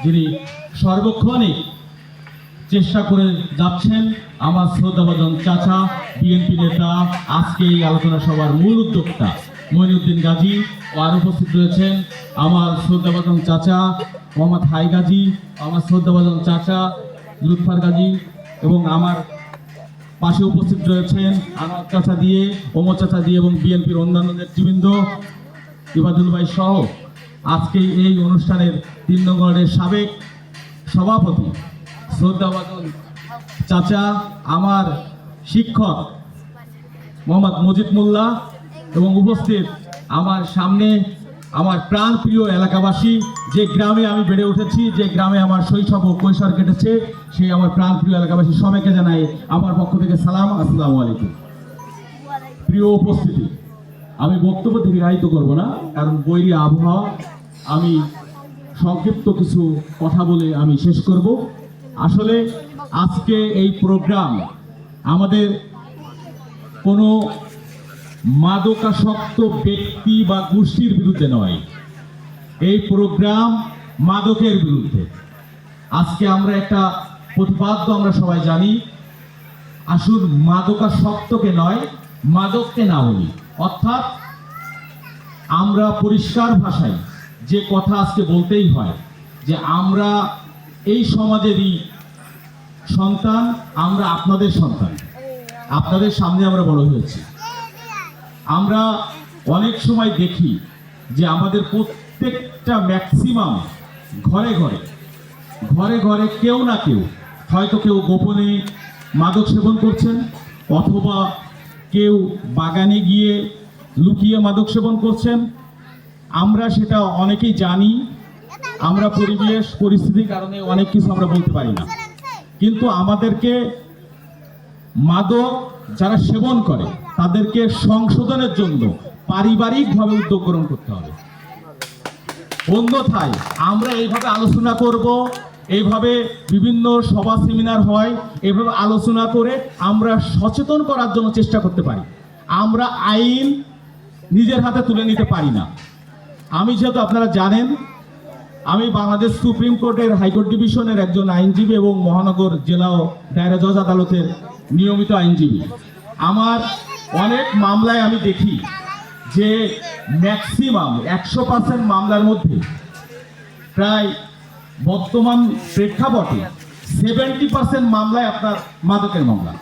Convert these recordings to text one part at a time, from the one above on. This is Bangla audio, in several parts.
যিনি সর্বক্ষণে চেষ্টা করে যাচ্ছেন, আমার শ্রদ্ধাভাজন চাচা, বিএনপি নেতা, আজকে এই আলোচনা সভার মূল উদ্যোক্তা মঈনুদ্দিন গাজী। ও আর উপস্থিত রয়েছেন আমার শ্রদ্ধাভাজন চাচা মোহাম্মদ হাই গাজী, আমার শ্রদ্ধাভাজন চাচা লুৎফার গাজী, এবং আমার পাশে উপস্থিত রয়েছেন আমার চাচা দিয়ে, ওমর চাচা দিয়ে, এবং বিএনপির অন্যান্য নেতৃবৃন্দ ইবাদুল ভাই সহ আজকে এই অনুষ্ঠানের 3 নং ওয়ার্ডের সাবেক সভাপতি শ্রদ্ধাভাজন চাচা, আমার শিক্ষক মোহাম্মদ মজিদ মোল্লা, এবং উপস্থিত আমার সামনে আমার প্রাণপ্রিয় এলাকাবাসী, যে গ্রামে আমি বেড়ে উঠেছি, যে গ্রামে আমার শৈশব ও কৈশোর কেটেছে, সেই আমার প্রাণপ্রিয় এলাকাবাসী সবাইকে জানাই আমার পক্ষ থেকে সালাম, আসসালামু আলাইকুম। প্রিয় উপস্থিতি, আমি বক্তব্য দীর্ঘায়িত করব না, কারণ বৈরী আবহাওয়া। আমি সংক্ষিপ্ত কিছু কথা বলে আমি শেষ করব। আসলে আজকে এই প্রোগ্রাম আমাদের কোনো মাদকাসক্ত ব্যক্তি বা গোষ্ঠীর বিরুদ্ধে নয়, এই প্রোগ্রাম মাদকের বিরুদ্ধে। আজকে আমরা একটা প্রতিপাদ্য আমরা সবাই জানি, আসুন মাদকাসক্তকে নয়, মাদককে না বলি। অর্থাৎ আমরা পরিষ্কার ভাষায় যে কথা আজকে বলতেই হয় যে আমরা এই সমাজেরই সন্তান, আমরা আপনাদের সন্তান, আপনাদের সামনে আমরা বড় হয়েছি। আমরা অনেক সময় দেখি যে আমাদের প্রত্যেকটা ম্যাক্সিমাম ঘরে ঘরে ঘরে ঘরে কেউ না কেউ, হয়তো কেউ গোপনে মাদক সেবন করছেন, অথবা কেউ বাগানে গিয়ে লুকিয়ে মাদক সেবন করছেন। আমরা সেটা অনেকেই জানি, আমরা পরিবেশ পরিস্থিতির কারণে অনেক কিছু আমরা বলতে পারি না, কিন্তু আমাদেরকে মাদক যারা সেবন করে তাদেরকে সংশোধনের জন্য পারিবারিকভাবে উদ্যোগ গ্রহণ করতে হবে। অন্যথায় আমরা এইভাবে আলোচনা করব, এইভাবে বিভিন্ন সভা সেমিনার হয়, এইভাবে আলোচনা করে আমরা সচেতন করার জন্য চেষ্টা করতে পারি, আমরা আইন নিজের হাতে তুলে নিতে পারি না। আমি যেহেতু আপনারা জানেন, আমি বাংলাদেশ সুপ্রিম কোর্টের হাইকোর্ট ডিভিশনের একজন আইনজীবী এবং মহানগর জেলা ও দায়রা জজ আদালতের নিয়মিত আইনজীবী। আমার অনেক মামলায় আমি দেখি যে ম্যাক্সিমাম 100% মামলার মধ্যে প্রায় বর্তমান প্রেক্ষাপটে 70% মামলায় আপনার মাদকের মামলা।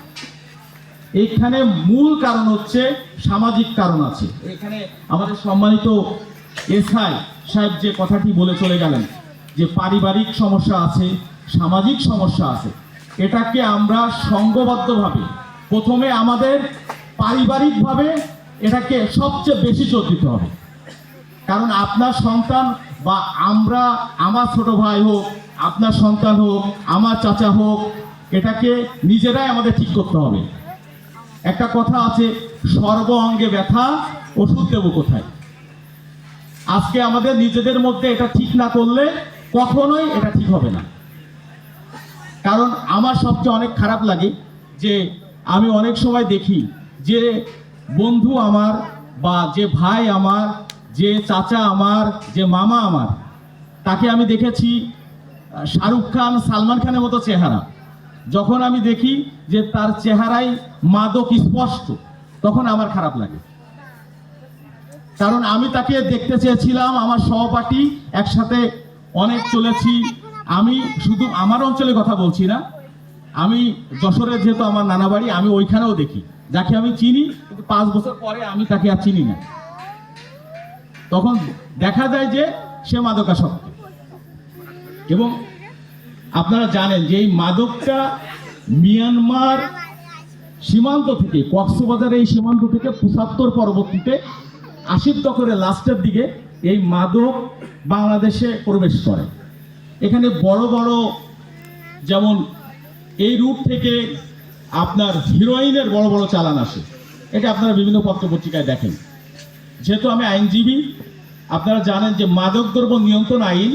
এইখানে মূল কারণ হচ্ছে সামাজিক কারণ আছে। এখানে আমাদের সম্মানিত এসআই সাহেব যে কথাটি বলে চলে গেলেন যে পারিবারিক সমস্যা আছে, সামাজিক সমস্যা আছে, এটাকে আমরা সংঘবদ্ধভাবে প্রথমে আমাদের পারিবারিকভাবে এটাকে সবচেয়ে বেশি জোর দিতে হবে। কারণ আপনার সন্তান বা আমরা, আমার ছোট ভাই হোক, আপনার সন্তান হোক, আমার চাচা হোক, এটাকে নিজেরাই আমাদের ঠিক করতে হবে। একটা কথা আছে, সর্ব অঙ্গে ব্যথা, ওষুধ দেবো কোথায়? আজকে আমাদের নিজেদের মধ্যে এটা ঠিক না করলে কখনোই এটা ঠিক হবে না। কারণ আমার সবচেয়ে অনেক খারাপ লাগে যে আমি অনেক সময় দেখি যে বন্ধু আমার বা যে ভাই আমার, যে চাচা আমার, যে মামা আমার, তাকে আমি দেখেছি শাহরুখ খান, সালমান খানের মতো চেহারা। যখন আমি দেখি যে তার চেহারায় মাদক স্পষ্ট, তখন আমার খারাপ লাগে। কারণ আমি তাকে দেখতে চেয়েছিলাম, আমার সহপাঠী, একসাথে অনেক চলেছি। আমি শুধু আমার অঞ্চলে কথা বলছি না, আমি যশোরের যেহেতু আমার নানা বাড়ি, আমি ওইখানেও দেখি যাকে আমি চিনি, কিন্তু 5 বছর পরে আমি তাকে আর চিনি না। তখন দেখা যায় যে সে মাদকাসক্ত। এবং আপনারা জানেন যে এই মাদকটা মিয়ানমার সীমান্ত থেকে, কক্সবাজারের এই সীমান্ত থেকে 75 পরবর্তীতে 80 দশকের লাস্টের দিকে এই মাদক বাংলাদেশে প্রবেশ করে। এখানে বড় বড়, যেমন এই রুট থেকে আপনার হিরোইনের বড় বড় চালান আসে, এটা আপনারা বিভিন্ন পত্র পত্রিকায় দেখেন। যেহেতু আমি আইনজীবী, আপনারা জানেন যে মাদকদ্রব্য নিয়ন্ত্রণ আইন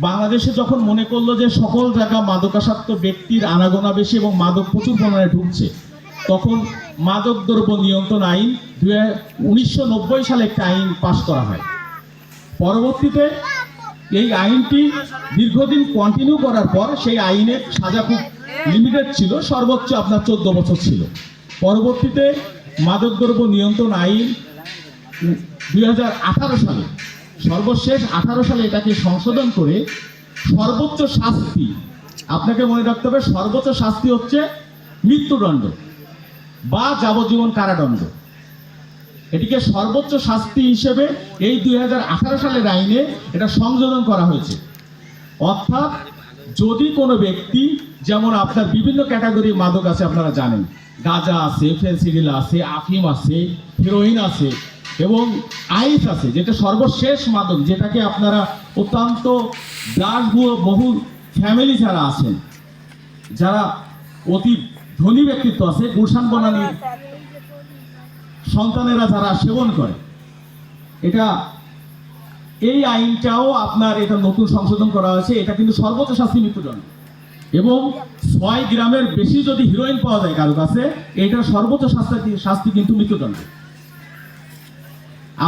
বাংলাদেশে যখন মনে করলো যে সকল জায়গা মাদকাসক্ত ব্যক্তির আনাগোনা বেশি এবং মাদক প্রচুর পরিমাণে ঢুকছে, তখন মাদকদ্রব্য নিয়ন্ত্রণ আইন 1990 সালে একটা আইন পাশ করা হয়। পরবর্তীতে এই আইনটি দীর্ঘদিন কন্টিনিউ করার পর সেই আইনের সাজা খুব লিমিটেড ছিল, সর্বোচ্চ আপনার 14 বছর ছিল। পরবর্তীতে মাদকদ্রব্য নিয়ন্ত্রণ আইন 2018 সালে, সর্বশেষ 18 সালে এটাকে সংশোধন করে সর্বোচ্চ শাস্তি, আপনাকে মনে রাখতে হবে সর্বোচ্চ শাস্তি হচ্ছে মৃত্যুদণ্ড বা যাবজ্জীবন কারাদণ্ড। এটিকে সর্বোচ্চ শাস্তি হিসেবে এই 2018 সালের আইনে এটা সংযোজন করা হয়েছে। অর্থাৎ যদি কোনো ব্যক্তি, যেমন আপনার বিভিন্ন ক্যাটাগরির মাদক আছে আপনারা জানেন, গাঁজা আছে, ফেন্সিডিল আছে, আফিম আছে, হেরোইন আছে এবং আইস আছে, যেটা সর্বশেষ মাদক, যেটাকে আপনারা অত্যন্ত বহু ফ্যামিলি যারা আছেন, যারা অতি ধনী ব্যক্তিত্ব আছে, গুলশান বনানীর সন্তানেরা যারা সেবন করে, এটা এই আইনটাও আপনার এটা নতুন সংশোধন করা হয়েছে। এটা কিন্তু সর্বোচ্চ শাস্তি মৃত্যুদণ্ড এবং 6 গ্রামের বেশি যদি হিরোইন পাওয়া যায় কারো কাছে, এটা সর্বোচ্চ শাস্তি কিন্তু মৃত্যুদণ্ড।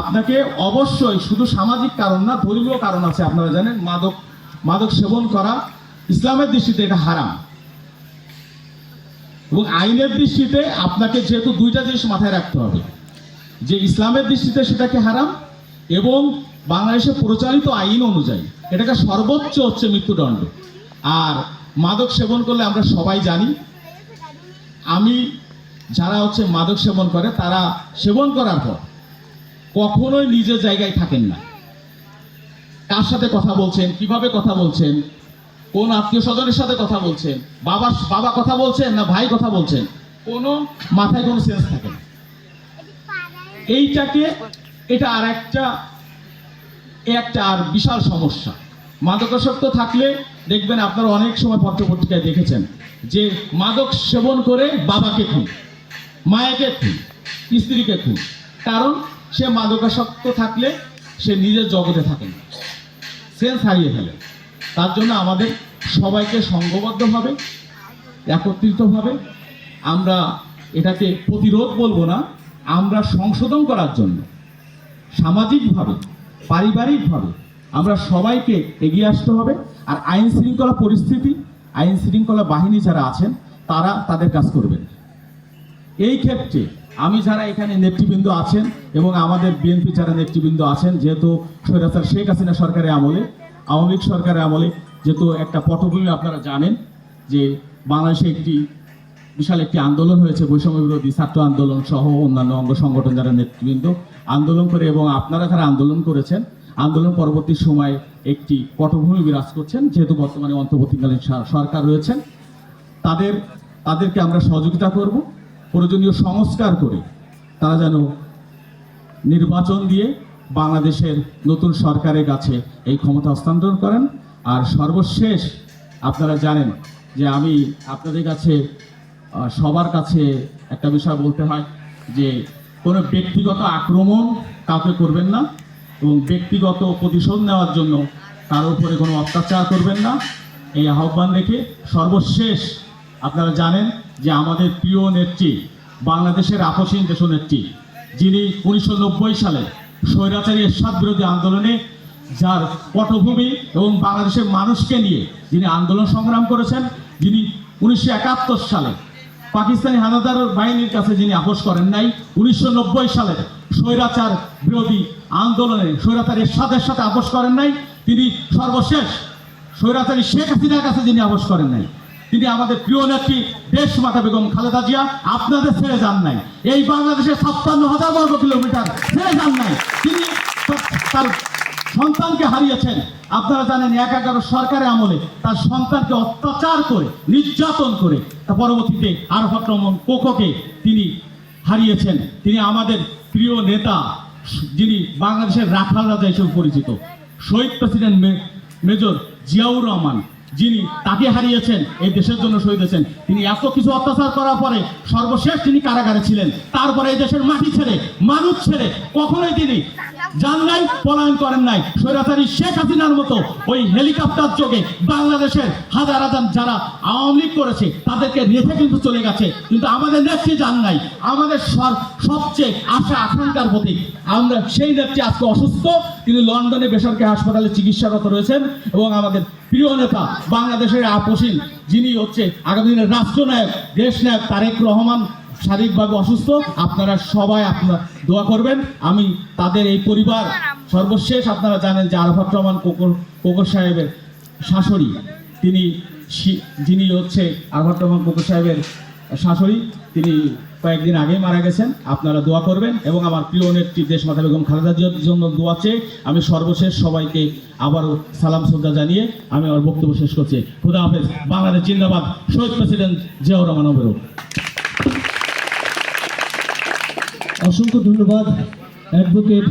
আপনাকে অবশ্যই শুধু সামাজিক কারণ না, ধর্মীয় কারণ আছে, আপনারা জানেন মাদক সেবন করা ইসলামের দৃষ্টিতে এটা হারাম এবং আইনের দৃষ্টিতে আপনাকে যেহেতু দুইটা জিনিস মাথায় রাখতে হবে, যে ইসলামের দৃষ্টিতে সেটাকে হারাম এবং বাংলাদেশে প্রচলিত আইন অনুযায়ী এটাকে সর্বোচ্চ হচ্ছে মৃত্যুদণ্ড। আর মাদক সেবন করলে আমরা সবাই জানি, যারা হচ্ছে মাদক সেবন করে তারা সেবন করার পর কখনোই নিজের জায়গায় থাকেন না। কার সাথে কথা বলছেন, কিভাবে কথা বলছেন, কোন আত্মীয় স্বজনের সাথে কথা বলছেন, বাবা কথা বলছেন না ভাই কথা বলছেন, কোনো মাথায় কোনো সেন্স থাকে না। এটা আর একটা আর বিশাল সমস্যা। মাদকাসক্ত থাকলে দেখবেন আপনারা অনেক সময় পত্রপত্রিকায় দেখেছেন যে মাদক সেবন করে বাবাকে খুন, মায়াকে খুন, স্ত্রীকে খুন, কারণ সে মাদকাসক্ত থাকলে সে নিজের জগতে থাকে না, সেন্স হারিয়ে ফেলে। তার জন্য আমাদের সবাইকে সংঘবদ্ধভাবে, একত্রিতভাবে আমরা এটাকে প্রতিরোধ বলবো না, আমরা সংশোধন করার জন্য সামাজিকভাবে, পারিবারিকভাবে আমরা সবাইকে এগিয়ে আসতে হবে। আর আইন শৃঙ্খলা বাহিনী যারা আছেন তারা তাদের কাজ করবেন। এই ক্ষেত্রে আমি যারা এখানে নেতৃবৃন্দ আছেন এবং আমাদের বিএনপি যারা নেতৃবৃন্দ আছেন, যেহেতু স্বৈরাচার শেখ হাসিনা সরকারের আমলে, আওয়ামী লীগ সরকারের আমলে যেহেতু একটা পটভূমি আপনারা জানেন যে বাংলাদেশে বিশাল একটি আন্দোলন হয়েছে, বৈষম্য বিরোধী ছাত্র আন্দোলন সহ অন্যান্য অঙ্গ সংগঠন যারা নেতৃবৃন্দ আন্দোলন করে এবং আপনারা যারা আন্দোলন করেছেন, আন্দোলন পরবর্তী সময়ে একটি পটভূমি বিরাজ করছেন, যেহেতু বর্তমানে অন্তর্বর্তীকালীন সরকার রয়েছেন, তাদেরকে আমরা সহযোগিতা করব, প্রয়োজনীয় সংস্কার করে তারা যেন নির্বাচন দিয়ে বাংলাদেশের নতুন সরকারের কাছে এই ক্ষমতা হস্তান্তর করেন। আর সর্বশেষ আপনারা জানেন যে আমি আপনাদের কাছে সবার কাছে একটা বিষয় বলতে হয় যে কোনো ব্যক্তিগত আক্রমণ কাউকে করবেন না এবং ব্যক্তিগত প্রতিশোধ নেওয়ার জন্য তার উপরে কোনো অত্যাচার করবেন না, এই আহ্বান রেখে সর্বশেষ আপনারা জানেন যে আমাদের প্রিয় নেত্রী, বাংলাদেশের আপসহীন দেশনেত্রী, যিনি 1990 সালে স্বৈরাচারী এরশাদ বিরোধী আন্দোলনে যার পটভূমি এবং বাংলাদেশের মানুষকে নিয়ে যিনি আন্দোলন সংগ্রাম করেছেন, যিনি 1971 সালে পাকিস্তানি হানাদার বাহিনীর কাছে যিনি আপোষ করেন নাই, 1990 সালের স্বৈরাচার বিরোধী আন্দোলনে স্বৈরাচার এরশাদের সাথে আপোষ করেন নাই, তিনি সর্বশেষ স্বৈরাচারী শেখ হাসিনার কাছে যিনি আপোষ করেন নাই, তিনি আমাদের প্রিয় নেত্রী দেশমাতা বেগম খালেদা জিয়া আপনাদের ছেড়ে যান নাই। এই বাংলাদেশের 56,000 বর্গ কিলোমিটার ছেড়ে যান নাই। তিনি তার সন্তানকে হারিয়েছেন। আপনারা জানেন 11 সরকারের আমলে তার সন্তানকে অত্যাচার করে, নির্যাতন করে তার পরবর্তীতে আরাফাত রহমান কোকোকে তিনি হারিয়েছেন। তিনি আমাদের প্রিয় নেতা, যিনি বাংলাদেশের রাখাল রাজা হিসেবে পরিচিত, শহীদ প্রেসিডেন্ট মেজর জিয়াউর রহমান, যিনি তাকে হারিয়েছেন, এই দেশের জন্য শহীদ হয়েছেন। তিনি এত কিছু অত্যাচার করার পরে সর্বশেষ তিনি কারাগারে ছিলেন। তারপরে এই দেশের মাটি ছেড়ে, মানুষ ছেড়ে কখনোই তিনি যান নাই, পলায়ন করেন নাই। স্বৈরাচারী শেখ হাসিনার মতো ওই হেলিকপ্টার যোগে বাংলাদেশের হাজার হাজার যারা আওয়ামী লীগ করেছে তাদেরকে রেখে কিন্তু চলে গেছে, কিন্তু আমাদের নেত্রী যান নাই। আমাদের সবচেয়ে আশা আকাঙ্ক্ষার প্রতীক, আমরা সেই নেত্রী আজকে অসুস্থ, তিনি লন্ডনে বেসরকারি হাসপাতালে চিকিৎসারত রয়েছেন। এবং আমাদের প্রিয় নেতা বাংলাদেশের আপসীন, যিনি হচ্ছে আগামী দিনের রাষ্ট্রনায়ক, দেশ নায়ক তারেক রহমান শারীরিকভাবে অসুস্থ। আপনারা সবাই আপনারা দোয়া করবেন। আমি তাদের এই পরিবার, সর্বশেষ আপনারা জানেন যে আরাফাত রহমান কোকর সাহেবের শাশুড়ি, যিনি হচ্ছে আরাফাত রহমান কোকর সাহেবের শাশুড়ি, তিনি কয়েকদিন আগেই মারা গেছেন। আপনারা দোয়া করবেন এবং আমার প্রিয় নেত্রী দেশমাতা বেগম খালেদা জিয়ার জন্য দোয়া চেয়ে আমি সর্বশেষ সবাইকে আবারও সালাম শ্রদ্ধা জানিয়ে আমি আমার বক্তব্য শেষ করছি। খুদা হাফেজ। বাংলাদেশ জিন্দাবাদ। শহীদ প্রেসিডেন্ট জিয়াউর রহমান অবেরো। অসংখ্য ধন্যবাদ অ্যাডভোকেট